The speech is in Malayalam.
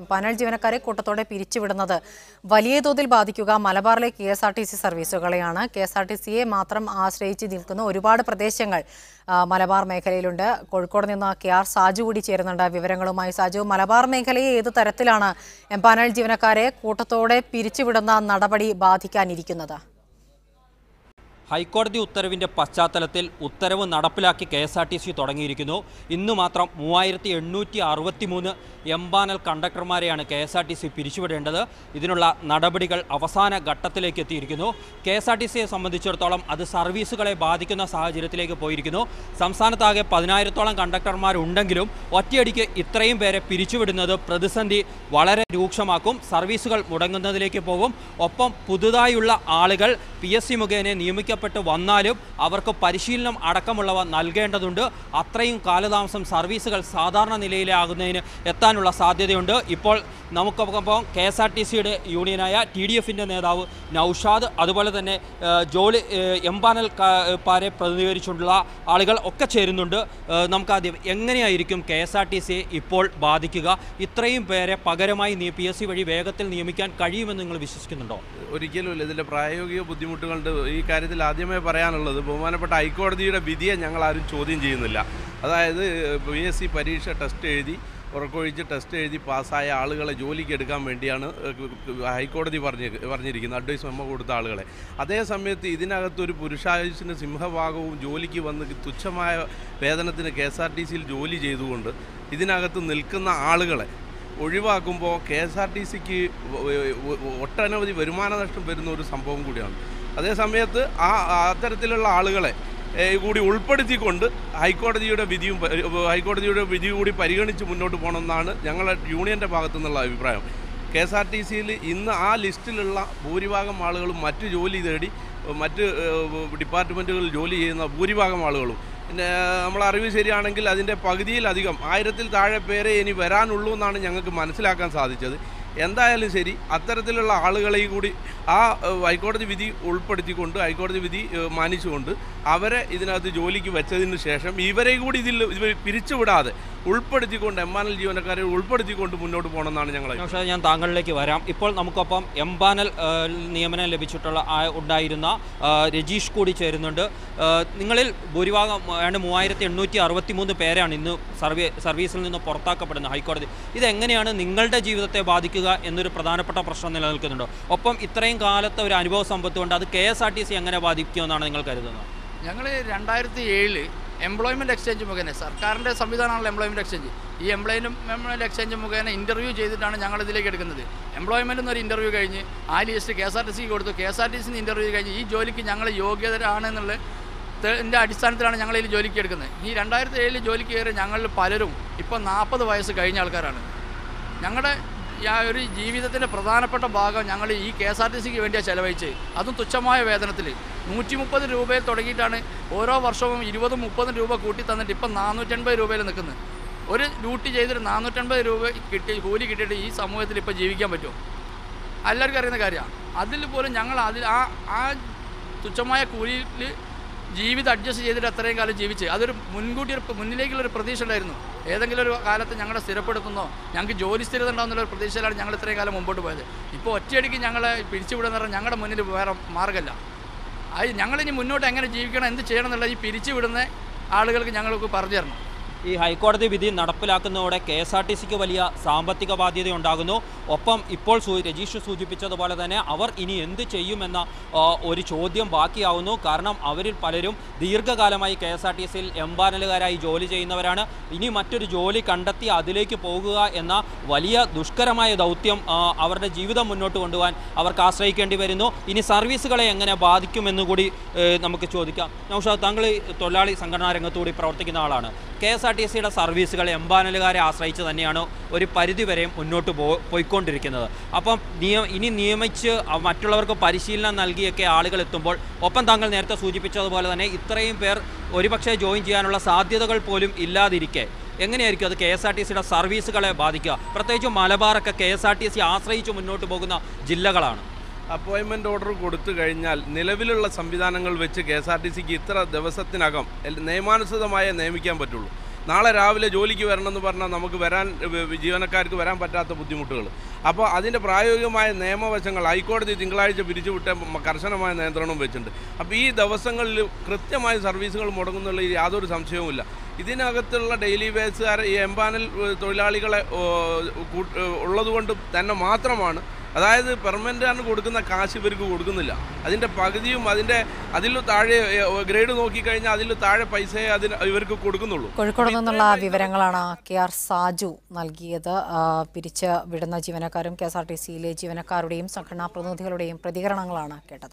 എംപാനൽ ജീവനക്കാരെ കൂട്ടത്തോടെ പിരിച്ചുവിടുന്നത് വലിയ തോതിൽ ബാധിക്കുക മലബാറിലെ KSRTC സർവീസുകളെയാണ്. KSRTCയെ മാത്രം ആശ്രയിച്ച് നിൽക്കുന്ന ഒരുപാട് പ്രദേശങ്ങൾ മലബാർ മേഖലയിലുണ്ട്. കോഴിക്കോട് നിന്ന് KR സാജു കൂടി ചേരുന്നുണ്ട് വിവരങ്ങളുമായി. സാജു, മലബാർ മേഖലയെ ഏത് തരത്തിലാണ് എംപാനൽ ജീവനക്കാരെ കൂട്ടത്തോടെ പിരിച്ചുവിടുന്ന നടപടി ബാധിക്കാനിരിക്കുന്നത്? ഹൈക്കോടതി ഉത്തരവിൻ്റെ പശ്ചാത്തലത്തിൽ ഉത്തരവ് നടപ്പിലാക്കി KSRTC തുടങ്ങിയിരിക്കുന്നു. ഇന്നു മാത്രം 3863 എംപാനൽ കണ്ടക്ടർമാരെയാണ് KSRTC പിരിച്ചുവിടേണ്ടത്. ഇതിനുള്ള നടപടികൾ അവസാന ഘട്ടത്തിലേക്ക് എത്തിയിരിക്കുന്നു. KSRTCയെ സംബന്ധിച്ചിടത്തോളം അത് സർവീസുകളെ ബാധിക്കുന്ന സാഹചര്യത്തിലേക്ക് പോയിരിക്കുന്നു. സംസ്ഥാനത്താകെ 10,000-ഓളം കണ്ടക്ടർമാരുണ്ടെങ്കിലും ഒറ്റയടിക്ക് ഇത്രയും പേരെ പിരിച്ചുവിടുന്നത് പ്രതിസന്ധി വളരെ രൂക്ഷമാക്കും. സർവീസുകൾ മുടങ്ങുന്നതിലേക്ക് പോകും. ഒപ്പം പുതുതായുള്ള ആളുകൾ PSC മുഖേന നിയമിക്കപ്പെട്ട് വന്നാലും അവർക്ക് പരിശീലനം അടക്കമുള്ളവ നൽകേണ്ടതുണ്ട്. അത്രയും കാലതാമസം സർവീസുകൾ സാധാരണ നിലയിലാകുന്നതിന് എത്താനുള്ള സാധ്യതയുണ്ട്. ഇപ്പോൾ നമുക്കൊപ്പം KSRTCയുടെ യൂണിയനായ TDFിൻ്റെ നേതാവ് നൌഷാദ്, അതുപോലെ തന്നെ ജോലി എംപാനൽ പാരെ പ്രതിനിധീകരിച്ചുള്ള ആളുകൾ ഒക്കെ ചേരുന്നുണ്ട്. നമുക്കാദ്യം എങ്ങനെയായിരിക്കും KSRTCയെ ഇപ്പോൾ ബാധിക്കുക? ഇത്രയും പേരെ പകരമായി PSC വഴി വേഗത്തിൽ നിയമിക്കാൻ കഴിയുമെന്ന് നിങ്ങൾ വിശ്വസിക്കുന്നുണ്ടോ? ഒരിക്കലുമില്ല. ഇതിൻ്റെ പ്രായോഗിക ബുദ്ധിമുട്ടുകളുണ്ട്. ഈ കാര്യത്തിൽ ആദ്യമേ പറയാനുള്ളത്, ബഹുമാനപ്പെട്ട ഹൈക്കോടതിയുടെ വിധിയെ ഞങ്ങളാരും ചോദ്യം ചെയ്യുന്നില്ല. അതായത് PSC പരീക്ഷ ടെസ്റ്റ് എഴുതി ഉറക്കൊഴിച്ച് ടെസ്റ്റ് എഴുതി പാസ്സായ ആളുകളെ ജോലിക്ക് എടുക്കാൻ വേണ്ടിയാണ് ഹൈക്കോടതി പറഞ്ഞിരിക്കുന്നത്, അഡ്വൈസ് മെമ്മോ കൊടുത്ത ആളുകളെ. അതേസമയത്ത് ഇതിനകത്തൊരു പുരുഷായുസിന് സിംഹഭാഗവും ജോലിക്ക് വന്ന് തുച്ഛമായ വേതനത്തിന് KSRTCയിൽ ജോലി ചെയ്തുകൊണ്ട് ഇതിനകത്ത് നിൽക്കുന്ന ആളുകളെ ഒഴിവാക്കുമ്പോൾ KSRTCക്ക് ഒട്ടനവധി വരുമാന നഷ്ടം വരുന്ന ഒരു സംഭവം കൂടിയാണ്. അതേസമയത്ത് അത്തരത്തിലുള്ള ആളുകളെ കൂടി ഉൾപ്പെടുത്തിക്കൊണ്ട് ഹൈക്കോടതിയുടെ വിധി കൂടി പരിഗണിച്ച് മുന്നോട്ട് പോകണമെന്നാണ് ഞങ്ങളുടെ യൂണിയൻ്റെ ഭാഗത്തു നിന്നുള്ള അഭിപ്രായം. KSRTCയിൽ ഇന്ന് ആ ലിസ്റ്റിലുള്ള ഭൂരിഭാഗം ആളുകളും മറ്റ് ജോലി തേടി മറ്റ് ഡിപ്പാർട്ട്മെൻറ്റുകളിൽ ജോലി ചെയ്യുന്ന ഭൂരിഭാഗം ആളുകളും, പിന്നെ നമ്മളറിവ് ശരിയാണെങ്കിൽ അതിൻ്റെ പകുതിയിലധികം 1000-ൽ താഴെ പേരെ ഇനി വരാനുള്ളൂ എന്നാണ് ഞങ്ങൾക്ക് മനസ്സിലാക്കാൻ സാധിച്ചത്. എന്തായാലും ശരി, അത്തരത്തിലുള്ള ആളുകളെയും കൂടി ആ ഹൈക്കോടതി വിധി ഉൾപ്പെടുത്തിക്കൊണ്ട്, ഹൈക്കോടതി വിധി മാനിച്ചുകൊണ്ട് അവരെ ഇതിനകത്ത് ജോലിക്ക് വെച്ചതിന് ശേഷം ഇവരെയും കൂടി ഇതിൽ പിരിച്ചുവിടാതെ ഉൾപ്പെടുത്തിക്കൊണ്ട് എംപാനൽ ജീവനക്കാരെ ഉൾപ്പെടുത്തിക്കൊണ്ട് മുന്നോട്ട് പോകണമെന്നാണ് ഞങ്ങൾ. പക്ഷേ ഞാൻ താങ്കളിലേക്ക് വരാം. ഇപ്പോൾ നമുക്കൊപ്പം എംപാനൽ നിയമനം ലഭിച്ചിട്ടുള്ള ഉണ്ടായിരുന്ന രജീഷ് കൂടി ചേരുന്നുണ്ട്. നിങ്ങളിൽ ഭൂരിഭാഗം 3863 പേരാണ് ഇന്ന് സർവീസിൽ നിന്ന് പുറത്താക്കപ്പെടുന്നത് ഹൈക്കോടതി. ഇതെങ്ങനെയാണ് നിങ്ങളുടെ ജീവിതത്തെ ബാധിക്കുക എന്നൊരു പ്രധാനപ്പെട്ട പ്രശ്നം നിലനിൽക്കുന്നുണ്ടോ? ഒപ്പം ഇത്രയും കാലത്തെ ഒരു അനുഭവ സമ്പത്ത് കൊണ്ട് അത് KSRTC എങ്ങനെ ബാധിക്കുമെന്നാണ് നിങ്ങൾ കരുതുന്നത്? ഞങ്ങൾ 2007 എംപ്ലോയ്മെൻറ്റ് എക്സ്ചേഞ്ച് മുഖേന, സർക്കാരിൻ്റെ സംവിധാനമാണല്ലോ എംപ്ലോയ്മെൻറ്റ് എക്സ്ചേഞ്ച്, ഈ എംപ്ലോയ്മെൻറ്റ് എക്സ്ചേഞ്ച് മുഖേന ഇൻ്റർവ്യൂ ചെയ്തിട്ടാണ് ഞങ്ങൾ ഇതിലേക്ക് എടുക്കുന്നത്. എംപ്ലോയ്മെൻറ്റിൽ നിന്നൊരു ഇൻ്റർവ്യൂ കഴിഞ്ഞ് ആ ലിസ്റ്റ് KSRTCക്ക് കൊടുത്തു. KSRTCന്ന് ഇൻ്റർവ്യൂ കഴിഞ്ഞ് ഈ ജോലിക്ക് ഞങ്ങൾ യോഗ്യതരാണെന്നുള്ള അടിസ്ഥാനത്തിലാണ് ഞങ്ങൾ ഈ ജോലിക്ക് എടുക്കുന്നത്. ഈ 2007 ജോലിക്ക് കയറി ഞങ്ങളിൽ പലരും ഇപ്പം 40 വയസ്സ് കഴിഞ്ഞ ആൾക്കാരാണ്. ഞങ്ങളുടെ ഒരു ജീവിതത്തിൻ്റെ പ്രധാനപ്പെട്ട ഭാഗം ഞങ്ങൾ ഈ KSRTCക്ക് വേണ്ടിയാണ് ചിലവഴിച്ച്, അതും തുച്ഛമായ വേതനത്തിൽ 130 രൂപയിൽ തുടങ്ങിയിട്ടാണ് ഓരോ വർഷവും 20-30 രൂപ കൂട്ടി തന്നിട്ട് ഇപ്പം 480 രൂപയിൽ നിൽക്കുന്നത്. ഒരു ഡ്യൂട്ടി ചെയ്തിട്ട് 480 രൂപ കൂലി കിട്ടിയിട്ട് ഈ സമൂഹത്തിൽ ഇപ്പോൾ ജീവിക്കാൻ പറ്റുമോ? എല്ലാവർക്കും അറിയുന്ന കാര്യമാണ്. അതിൽ പോലും ഞങ്ങൾ ആ തുച്ഛമായ കൂലിയിൽ ജീവിതം അഡ്ജസ്റ്റ് ചെയ്തിട്ട് അത്രയും കാലം ജീവിച്ച് അതൊരു മുന്നിലേക്കുള്ളൊരു പ്രതീക്ഷ ഉണ്ടായിരുന്നു. ഏതെങ്കിലും ഒരു കാലത്ത് ഞങ്ങളെ സ്ഥിരപ്പെടുത്തുന്നോ ഞങ്ങൾക്ക് ജോലി സ്ഥിരത ഉണ്ടാകുന്നുള്ളൊരു പ്രതീക്ഷയിലാണ് ഞങ്ങൾ ഇത്രയും കാലം മുമ്പോട്ട് പോയത്. ഇപ്പോൾ ഒറ്റയടിക്ക് ഞങ്ങളെ പിരിച്ചുവിടുന്ന പറഞ്ഞാൽ ഞങ്ങളുടെ മുന്നിൽ വേറെ മാർഗ്ഗമല്ല. അത് ഞങ്ങളിനി മുന്നോട്ട് എങ്ങനെ ജീവിക്കണം, എന്ത് ചെയ്യണം എന്നുള്ള ഈ പിരിച്ചുവിടുന്ന ആളുകൾക്ക് ഞങ്ങൾക്ക് പറഞ്ഞു തരണം. ഈ ഹൈക്കോടതി വിധി നടപ്പിലാക്കുന്നതോടെ KSRTCക്ക് വലിയ സാമ്പത്തിക ബാധ്യതയുണ്ടാകുന്നു. ഒപ്പം ഇപ്പോൾ രജീഷ് സൂചിപ്പിച്ചതുപോലെ തന്നെ അവർ ഇനി എന്ത് ചെയ്യുമെന്ന ഒരു ചോദ്യം ബാക്കിയാവുന്നു. കാരണം അവരിൽ പലരും ദീർഘകാലമായി KSRTCയിൽ എംപാനലുകാരായി ജോലി ചെയ്യുന്നവരാണ്. ഇനി മറ്റൊരു ജോലി കണ്ടെത്തി അതിലേക്ക് പോകുക എന്ന വലിയ ദുഷ്കരമായ ദൗത്യം അവരുടെ ജീവിതം മുന്നോട്ട് കൊണ്ടുപോകാൻ അവർക്ക് ആശ്രയിക്കേണ്ടി വരുന്നു. ഇനി സർവീസുകളെ എങ്ങനെ ബാധിക്കുമെന്നുകൂടി നമുക്ക് ചോദിക്കാം. നൌഷാദ്, താങ്കൾ തൊഴിലാളി സംഘടനാ രംഗത്തുകൂടി പ്രവർത്തിക്കുന്ന ആളാണ്. KSRTCയുടെ സർവീസുകൾ എംപാനലുകാരെ ആശ്രയിച്ച് തന്നെയാണ് ഒരു പരിധിവരെയും മുന്നോട്ട് പോയിക്കൊണ്ടിരിക്കുന്നത്. അപ്പം ഇനി നിയമിച്ച് മറ്റുള്ളവർക്ക് പരിശീലനം നൽകിയൊക്കെ ആളുകൾ എത്തുമ്പോൾ, ഒപ്പം താങ്കൾ നേരത്തെ സൂചിപ്പിച്ചതുപോലെ തന്നെ ഇത്രയും പേർ ഒരുപക്ഷെ ജോയിൻ ചെയ്യാനുള്ള സാധ്യതകൾ പോലും ഇല്ലാതിരിക്കെ എങ്ങനെയായിരിക്കും അത് KSRTCയുടെ സർവീസുകളെ ബാധിക്കുക? പ്രത്യേകിച്ച് മലബാറൊക്കെ KSRTC ആശ്രയിച്ച് മുന്നോട്ട് പോകുന്ന ജില്ലകളാണ്. അപ്പോയിൻമെൻറ്റ് ഓർഡർ കൊടുത്തു കഴിഞ്ഞാൽ നിലവിലുള്ള സംവിധാനങ്ങൾ വെച്ച് KSRTCക്ക് ഇത്ര ദിവസത്തിനകം നിയമാനുസൃതമായി നിയമിക്കാൻ പറ്റുള്ളൂ. നാളെ രാവിലെ ജോലിക്ക് വരണമെന്ന് പറഞ്ഞാൽ നമുക്ക് ജീവനക്കാർക്ക് വരാൻ പറ്റാത്ത ബുദ്ധിമുട്ടുകൾ. അപ്പോൾ അതിൻ്റെ പ്രായോഗികമായ നിയമവശങ്ങൾ ഹൈക്കോടതി തിങ്കളാഴ്ച പിരിച്ചുവിട്ട കർശനമായ നിയന്ത്രണവും വെച്ചിട്ടുണ്ട്. അപ്പോൾ ഈ ദിവസങ്ങളിൽ കൃത്യമായ സർവീസുകൾ മുടങ്ങുന്നുള്ള യാതൊരു സംശയവുമില്ല. ഇതിനകത്തുള്ള ഡെയിലി ബേസുകാർ ഈ എംപാനൽ തൊഴിലാളികളെ ഉള്ളതുകൊണ്ട് തന്നെ മാത്രമാണ്, അതായത് പെർമനൻ്റാണ് കൊടുക്കുന്ന കാശ് ഇവർക്ക് കൊടുക്കുന്നില്ല. അതിൻ്റെ പകുതിയും അതിൽ താഴെ ഗ്രേഡ് നോക്കിക്കഴിഞ്ഞാൽ അതിൽ താഴെ പൈസയെ ഇവർക്ക് കൊടുക്കുന്നുള്ളൂ. കോഴിക്കോട് നിന്നുള്ള വിവരങ്ങളാണ് KR സാജു നൽകിയത്. പിരിച്ച് വിടുന്ന ജീവനക്കാരും KSRTCയിലെ ജീവനക്കാരുടെയും സംഘടനാ പ്രതിനിധികളുടെയും പ്രതികരണങ്ങളാണ് കേട്ടത്.